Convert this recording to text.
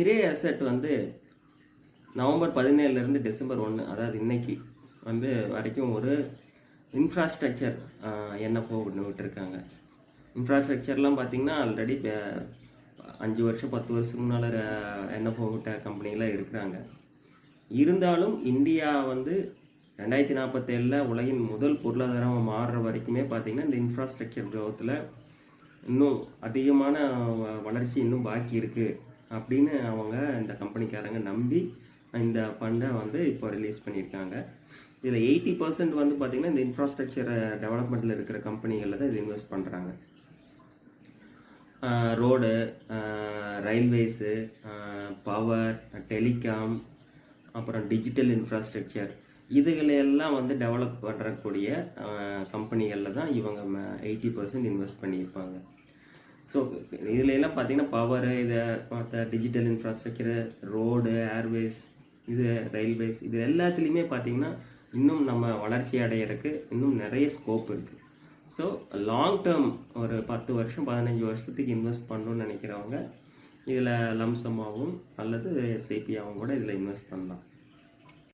நிறைய அசெட் வந்து November 17 December 1 அதாவது இன்னைக்கு வந்து வரைக்கும் ஒரு இன்ஃப்ராஸ்ட்ரக்சர் என்எஃப்ஓ ஒன்று விட்டுருக்காங்க. இன்ஃப்ராஸ்ட்ரக்சர்லாம் பார்த்திங்கன்னா ஆல்ரெடி 5 வருஷம் 10 வருஷத்துக்கு முன்னால் என்எஃப்ஓ விட்ட கம்பெனிலாம் இருக்கிறாங்க. இருந்தாலும் இந்தியா வந்து 2047 உலகின் முதல் பொருளாதாரமாக மாறுற வரைக்குமே பார்த்திங்கன்னா இந்த இன்ஃப்ராஸ்ட்ரக்சர் க்ரோத்தில் இன்னும் அதிகமான வளர்ச்சி இன்னும் பாக்கி இருக்குது அப்படின்னு அவங்க இந்த கம்பெனிக்காரங்க நம்பி இந்த ஃபண்டை வந்து இப்போ ரிலீஸ் பண்ணியிருக்காங்க. இதில் 80% வந்து பார்த்திங்கன்னா இந்த இன்ஃப்ராஸ்ட்ரக்சர் டெவலப்மெண்ட்டில் இருக்கிற கம்பெனிகளில் தான் இது இன்வெஸ்ட் பண்ணுறாங்க. ரோடு, ரயில்வேஸு, பவர், டெலிகாம், அப்புறம் டிஜிட்டல் இன்ஃப்ராஸ்ட்ரக்சர் இதுகளையெல்லாம் வந்து டெவலப் பண்ணுறக்கூடிய கம்பெனிகளில் தான் இவங்க 80% இன்வெஸ்ட் பண்ணியிருப்பாங்க. ஸோ இதில் எல்லாம் பார்த்திங்கன்னா பவரு, இதை மற்ற டிஜிட்டல் இன்ஃப்ராஸ்ட்ரக்சரு, ரோடு, ஏர்வேஸ், இது ரயில்வேஸ், இது எல்லாத்துலேயுமே பார்த்திங்கன்னா இன்னும் நம்ம வளர்ச்சி அடையிறதுக்கு இன்னும் நிறைய ஸ்கோப் இருக்குது. ஸோ லாங் டேர்ம் ஒரு 10 வருஷம் 15 வருஷத்துக்கு இன்வெஸ்ட் பண்ணணும்னு நினைக்கிறவங்க இதில் லம்சமாகவும் அல்லது எஸ்ஐபியாகவும் கூட இதில் இன்வெஸ்ட் பண்ணலாம்.